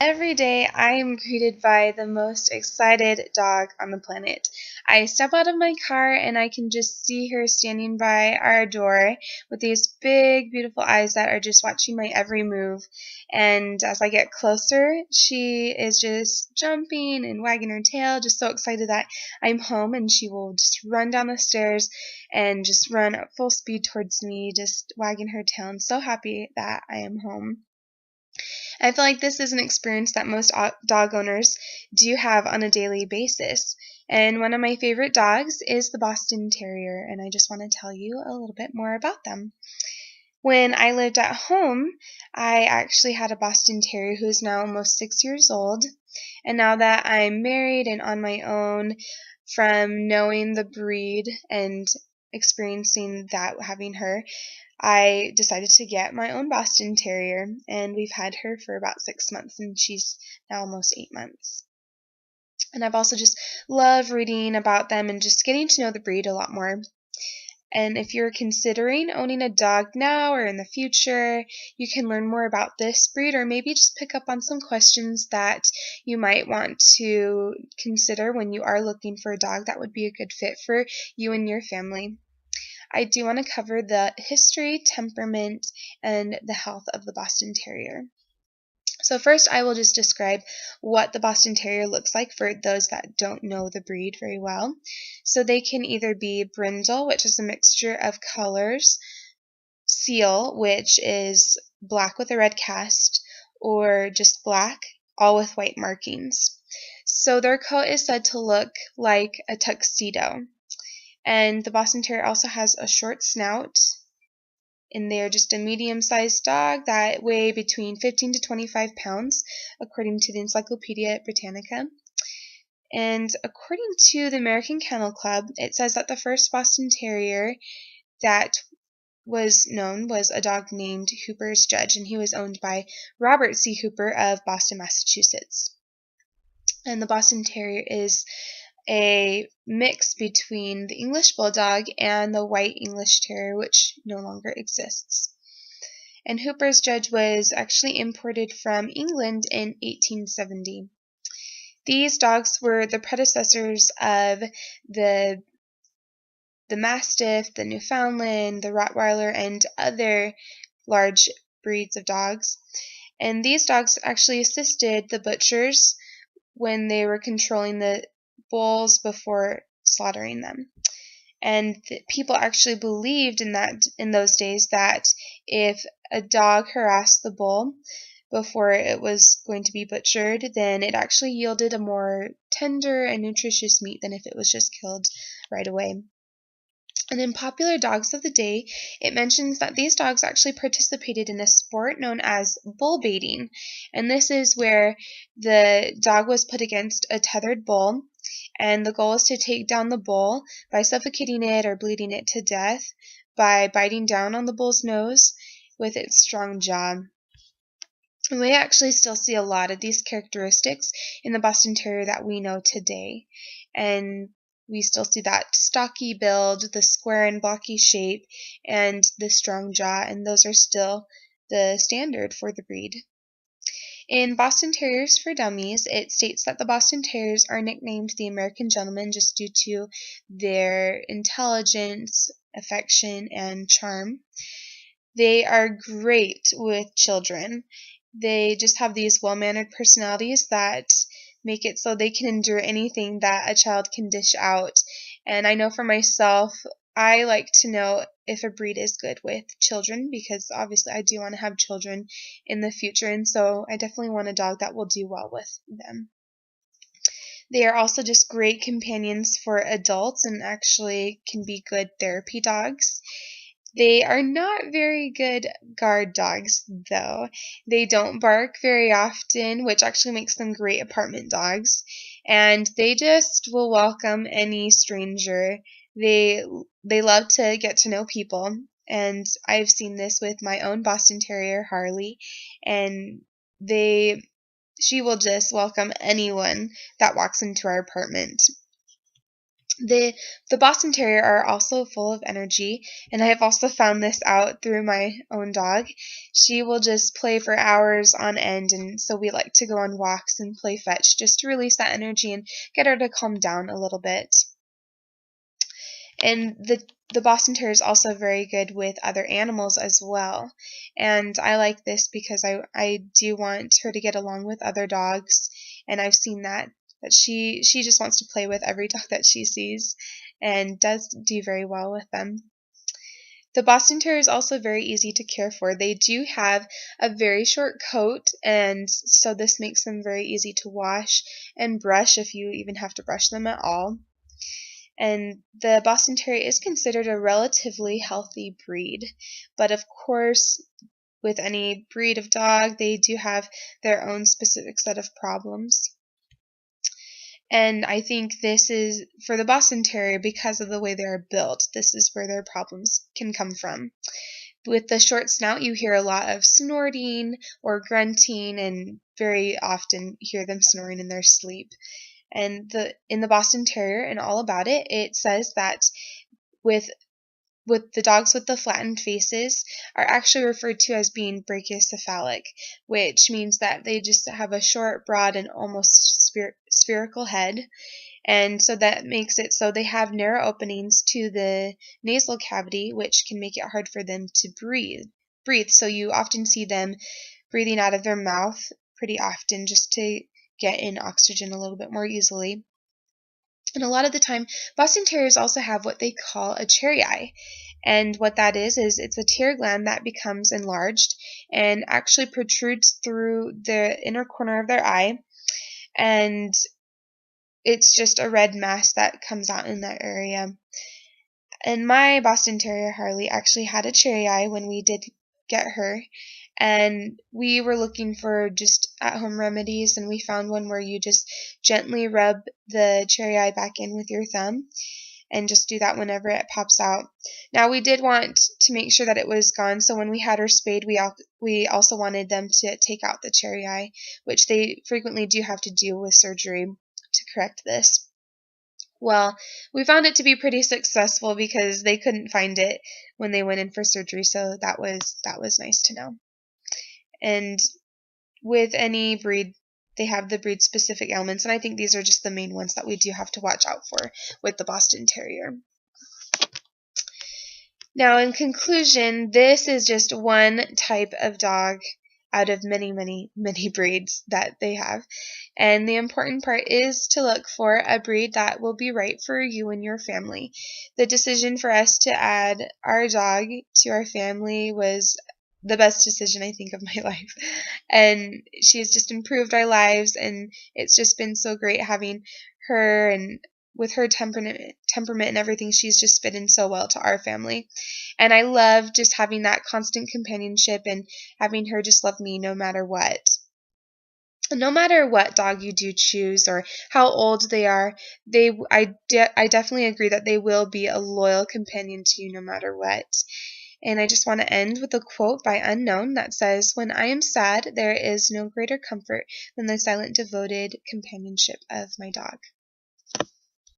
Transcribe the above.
Every day I am greeted by the most excited dog on the planet. I step out of my car and I can just see her standing by our door with these big, beautiful eyes that are just watching my every move. And as I get closer, she is just jumping and wagging her tail, just so excited that I'm home, and she will just run down the stairs and just run at full speed towards me, just wagging her tail and so happy that I am home. I feel like this is an experience that most dog owners do have on a daily basis. And one of my favorite dogs is the Boston Terrier, and I just want to tell you a little bit more about them. When I lived at home, I actually had a Boston Terrier who is now almost 6 years old. And now that I'm married and on my own, from knowing the breed and experiencing that, having her, I decided to get my own Boston Terrier, and we've had her for about 6 months, and she's now almost 8 months. And I've also just loved reading about them and just getting to know the breed a lot more. And if you're considering owning a dog now or in the future, you can learn more about this breed, or maybe just pick up on some questions that you might want to consider when you are looking for a dog that would be a good fit for you and your family. I do want to cover the history, temperament, and the health of the Boston Terrier. So first, I will just describe what the Boston Terrier looks like for those that don't know the breed very well. So they can either be brindle, which is a mixture of colors, seal, which is black with a red cast, or just black, all with white markings. So their coat is said to look like a tuxedo. And the Boston Terrier also has a short snout, and they're just a medium-sized dog that weigh between 15 to 25 pounds, according to the Encyclopedia Britannica. And according to the American Kennel Club, it says that the first Boston Terrier that was known was a dog named Hooper's Judge, and he was owned by Robert C. Hooper of Boston, Massachusetts. And the Boston Terrier is a mix between the English Bulldog and the White English Terrier, which no longer exists. And Hooper's Judge was actually imported from England in 1870. These dogs were the predecessors of the Mastiff, the Newfoundland, the Rottweiler, and other large breeds of dogs. And these dogs actually assisted the butchers when they were controlling the bulls before slaughtering them. And people actually believed in those days that if a dog harassed the bull before it was going to be butchered, then it actually yielded a more tender and nutritious meat than if it was just killed right away. And in Popular Dogs of the Day, it mentions that these dogs actually participated in a sport known as bull baiting. And this is where the dog was put against a tethered bull, and the goal is to take down the bull by suffocating it or bleeding it to death by biting down on the bull's nose with its strong jaw. And we actually still see a lot of these characteristics in the Boston Terrier that we know today. And we still see that stocky build, the square and blocky shape, and the strong jaw, and those are still the standard for the breed. In Boston Terriers for Dummies, it states that the Boston Terriers are nicknamed the American Gentleman just due to their intelligence, affection, and charm. They are great with children. They just have these well-mannered personalities that make it so they can endure anything that a child can dish out. And I know for myself, I like to know if a breed is good with children, because obviously I do want to have children in the future, and so I definitely want a dog that will do well with them. They are also just great companions for adults and actually can be good therapy dogs. They are not very good guard dogs, though. They don't bark very often, which actually makes them great apartment dogs. And they just will welcome any stranger. They love to get to know people. And I've seen this with my own Boston Terrier, Harley. And she will just welcome anyone that walks into our apartment. The Boston Terrier are also full of energy, and I have also found this out through my own dog. She will just play for hours on end, and so we like to go on walks and play fetch just to release that energy and get her to calm down a little bit. And the Boston Terrier is also very good with other animals as well. And I like this because I do want her to get along with other dogs, and I've seen that she just wants to play with every dog that she sees and does do very well with them. The Boston Terrier is also very easy to care for. They do have a very short coat, and so this makes them very easy to wash and brush if you even have to brush them at all. And the Boston Terrier is considered a relatively healthy breed, but of course, with any breed of dog, they do have their own specific set of problems. And I think this is, for the Boston Terrier, because of the way they're built, this is where their problems can come from. With the short snout, you hear a lot of snorting or grunting, and very often hear them snoring in their sleep. And in the Boston Terrier and all about it, it says that with the dogs with the flattened faces are actually referred to as being brachycephalic, which means that they just have a short, broad, and almost spherical head. And so that makes it so they have narrow openings to the nasal cavity, which can make it hard for them to breathe. So you often see them breathing out of their mouth pretty often just to get in oxygen a little bit more easily. And a lot of the time, Boston Terriers also have what they call a cherry eye. And what that is it's a tear gland that becomes enlarged and actually protrudes through the inner corner of their eye. And it's just a red mass that comes out in that area. And my Boston Terrier, Harley, actually had a cherry eye when we did get her. And we were looking for just at-home remedies, and we found one where you just gently rub the cherry eye back in with your thumb and just do that whenever it pops out. Now, we did want to make sure that it was gone, so when we had her spayed, we also wanted them to take out the cherry eye, which they frequently do have to do with surgery to correct this. Well, we found it to be pretty successful because they couldn't find it when they went in for surgery, so that was nice to know. And with any breed, they have the breed specific ailments, and I think these are just the main ones that we do have to watch out for with the Boston Terrier. Now, in conclusion, this is just one type of dog out of many, many, many breeds that they have. And the important part is to look for a breed that will be right for you and your family. The decision for us to add our dog to our family was the best decision, I think, of my life. And she's just improved our lives, and it's just been so great having her, and with her temperament and everything, she's just fit in so well to our family. And I love just having that constant companionship and having her just love me no matter what. No matter what dog you do choose or how old they are, I definitely agree that they will be a loyal companion to you no matter what. And I just want to end with a quote by Unknown that says, "When I am sad, there is no greater comfort than the silent, devoted companionship of my dog."